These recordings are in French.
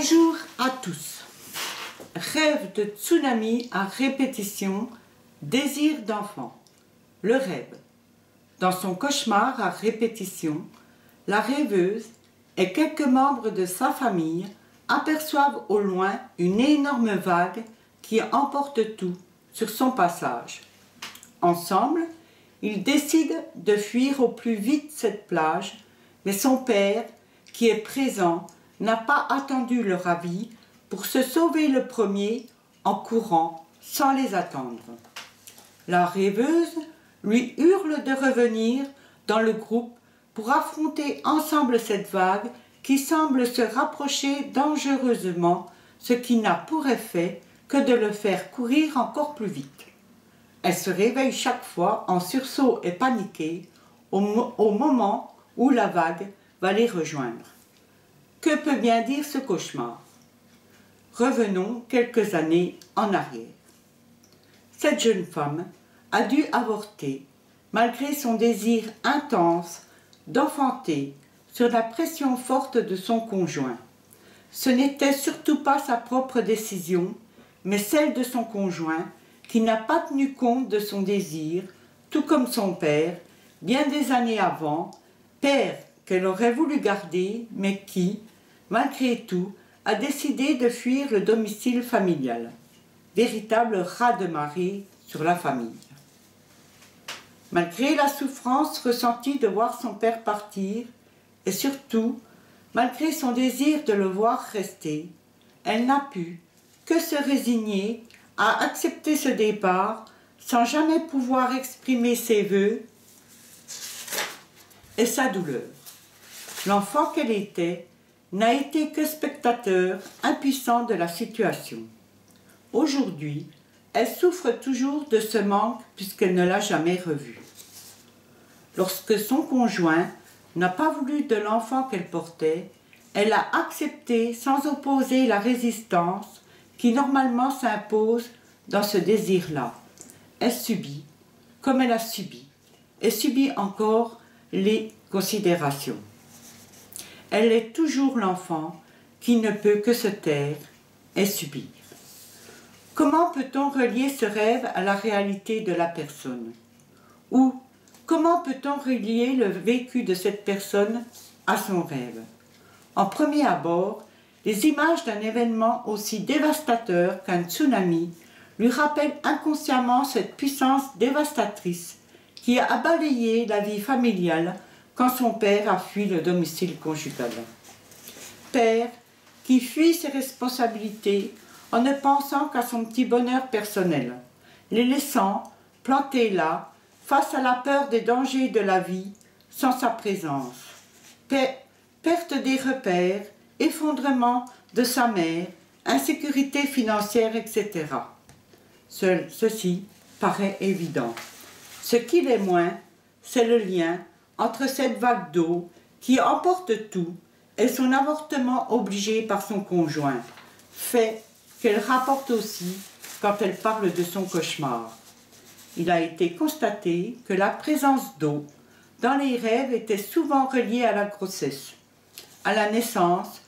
Bonjour à tous. Rêve de tsunami à répétition, désir d'enfant. Le rêve. Dans son cauchemar à répétition, la rêveuse et quelques membres de sa famille aperçoivent au loin une énorme vague qui emporte tout sur son passage. Ensemble, ils décident de fuir au plus vite cette plage, mais son père, qui est présent, n'a pas attendu leur avis pour se sauver le premier en courant sans les attendre. La rêveuse lui hurle de revenir dans le groupe pour affronter ensemble cette vague qui semble se rapprocher dangereusement, ce qui n'a pour effet que de le faire courir encore plus vite. Elle se réveille chaque fois en sursaut et paniquée au moment où la vague va les rejoindre. Que peut bien dire ce cauchemar? Revenons quelques années en arrière. Cette jeune femme a dû avorter, malgré son désir intense d'enfanter, sur la pression forte de son conjoint. Ce n'était surtout pas sa propre décision, mais celle de son conjoint, qui n'a pas tenu compte de son désir, tout comme son père, bien des années avant, père qu'elle aurait voulu garder, mais qui, malgré tout, a décidé de fuir le domicile familial. Véritable raz-de-marée sur la famille. Malgré la souffrance ressentie de voir son père partir, et surtout, malgré son désir de le voir rester, elle n'a pu que se résigner à accepter ce départ sans jamais pouvoir exprimer ses vœux et sa douleur. L'enfant qu'elle était n'a été que spectateur impuissant de la situation. Aujourd'hui, elle souffre toujours de ce manque puisqu'elle ne l'a jamais revu. Lorsque son conjoint n'a pas voulu de l'enfant qu'elle portait, elle a accepté sans opposer la résistance qui normalement s'impose dans ce désir-là. Elle subit, comme elle a subi, et subit encore les considérations. Elle est toujours l'enfant qui ne peut que se taire et subir. Comment peut-on relier ce rêve à la réalité de la personne? Ou comment peut-on relier le vécu de cette personne à son rêve? En premier abord, les images d'un événement aussi dévastateur qu'un tsunami lui rappellent inconsciemment cette puissance dévastatrice qui a balayé la vie familiale quand son père a fui le domicile conjugal. Père qui fuit ses responsabilités en ne pensant qu'à son petit bonheur personnel, les laissant plantés là, face à la peur des dangers de la vie, sans sa présence. Perte des repères, effondrement de sa mère, insécurité financière, etc. Ceci paraît évident. Ce qui l'est moins, c'est le lien entre cette vague d'eau qui emporte tout et son avortement obligé par son conjoint, fait qu'elle rapporte aussi quand elle parle de son cauchemar. Il a été constaté que la présence d'eau dans les rêves était souvent reliée à la grossesse, à la naissance,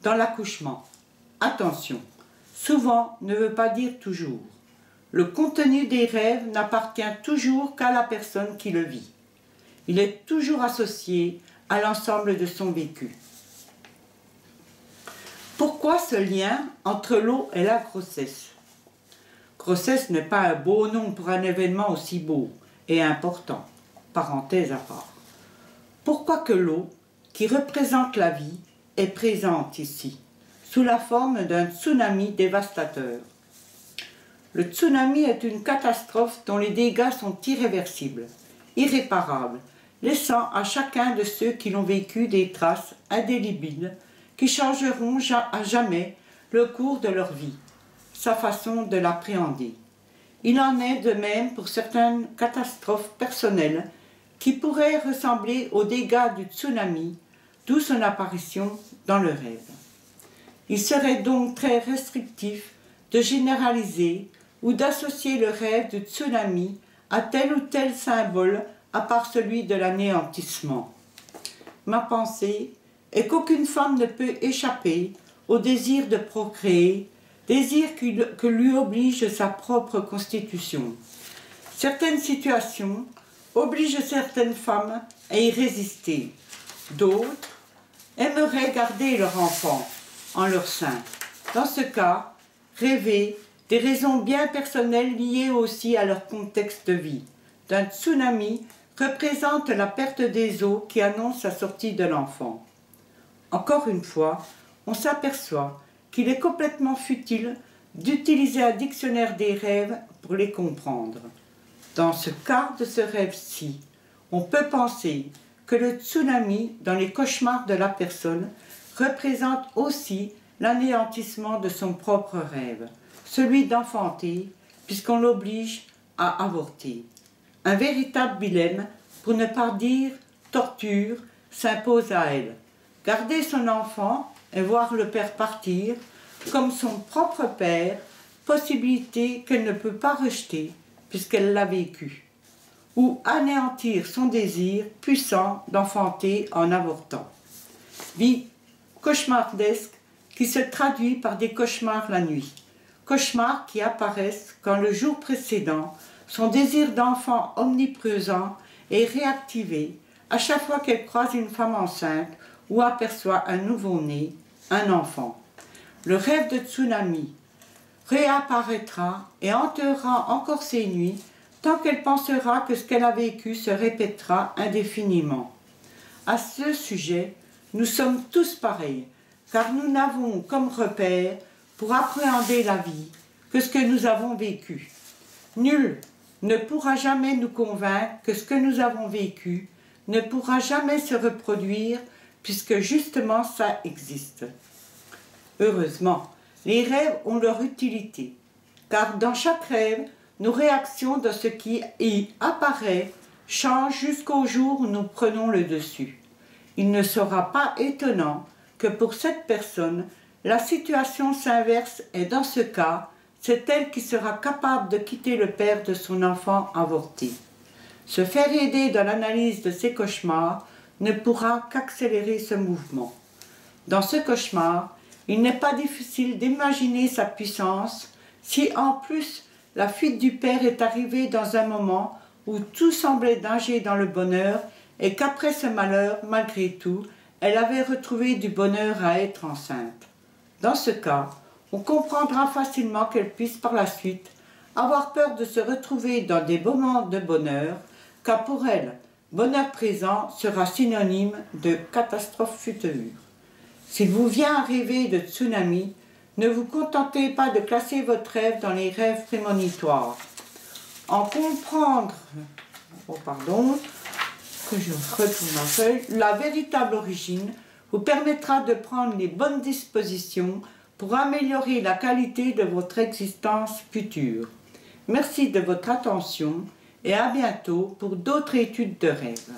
dans l'accouchement. Attention, souvent ne veut pas dire toujours. Le contenu des rêves n'appartient toujours qu'à la personne qui le vit. Il est toujours associé à l'ensemble de son vécu. Pourquoi ce lien entre l'eau et la grossesse? Grossesse n'est pas un beau nom pour un événement aussi beau et important, parenthèse à part. Pourquoi que l'eau, qui représente la vie, est présente ici, sous la forme d'un tsunami dévastateur? Le tsunami est une catastrophe dont les dégâts sont irréversibles, irréparables, laissant à chacun de ceux qui l'ont vécu des traces indélébiles qui changeront à jamais le cours de leur vie, sa façon de l'appréhender. Il en est de même pour certaines catastrophes personnelles qui pourraient ressembler aux dégâts du tsunami, d'où son apparition dans le rêve. Il serait donc très restrictif de généraliser ou d'associer le rêve du tsunami à tel ou tel symbole à part celui de l'anéantissement. Ma pensée est qu'aucune femme ne peut échapper au désir de procréer, désir que lui oblige sa propre constitution. Certaines situations obligent certaines femmes à y résister. D'autres aimeraient garder leur enfant en leur sein. Dans ce cas, rêver des raisons bien personnelles liées aussi à leur contexte de vie. D'un tsunami représente la perte des eaux qui annonce la sortie de l'enfant. Encore une fois, on s'aperçoit qu'il est complètement futile d'utiliser un dictionnaire des rêves pour les comprendre. Dans ce cas de ce rêve-ci, on peut penser que le tsunami dans les cauchemars de la personne représente aussi l'anéantissement de son propre rêve, celui d'enfanter, puisqu'on l'oblige à avorter. Un véritable dilemme, pour ne pas dire torture, s'impose à elle. Garder son enfant et voir le père partir, comme son propre père, possibilité qu'elle ne peut pas rejeter, puisqu'elle l'a vécu. Ou anéantir son désir puissant d'enfanter en avortant. Vie cauchemardesque qui se traduit par des cauchemars la nuit. Cauchemars qui apparaissent quand le jour précédent, son désir d'enfant omniprésent est réactivé à chaque fois qu'elle croise une femme enceinte ou aperçoit un nouveau-né, un enfant. Le rêve de tsunami réapparaîtra et hantera encore ses nuits tant qu'elle pensera que ce qu'elle a vécu se répétera indéfiniment. À ce sujet, nous sommes tous pareils, car nous n'avons comme repère pour appréhender la vie que ce que nous avons vécu. Nul ne pourra jamais nous convaincre que ce que nous avons vécu ne pourra jamais se reproduire puisque justement ça existe. Heureusement, les rêves ont leur utilité, car dans chaque rêve, nos réactions de ce qui y apparaît changent jusqu'au jour où nous prenons le dessus. Il ne sera pas étonnant que pour cette personne, la situation s'inverse et dans ce cas, c'est elle qui sera capable de quitter le père de son enfant avorté. Se faire aider dans l'analyse de ses cauchemars ne pourra qu'accélérer ce mouvement. Dans ce cauchemar, il n'est pas difficile d'imaginer sa puissance si en plus la fuite du père est arrivée dans un moment où tout semblait nager dans le bonheur et qu'après ce malheur, malgré tout, elle avait retrouvé du bonheur à être enceinte. Dans ce cas, on comprendra facilement qu'elle puisse par la suite avoir peur de se retrouver dans des moments de bonheur, car pour elle, bonheur présent sera synonyme de catastrophe future. S'il vous vient à rêver de tsunami, ne vous contentez pas de classer votre rêve dans les rêves prémonitoires. En comprendre, que je retourne ma feuille, la véritable origine vous permettra de prendre les bonnes dispositions pour améliorer la qualité de votre existence future. Merci de votre attention et à bientôt pour d'autres études de rêves.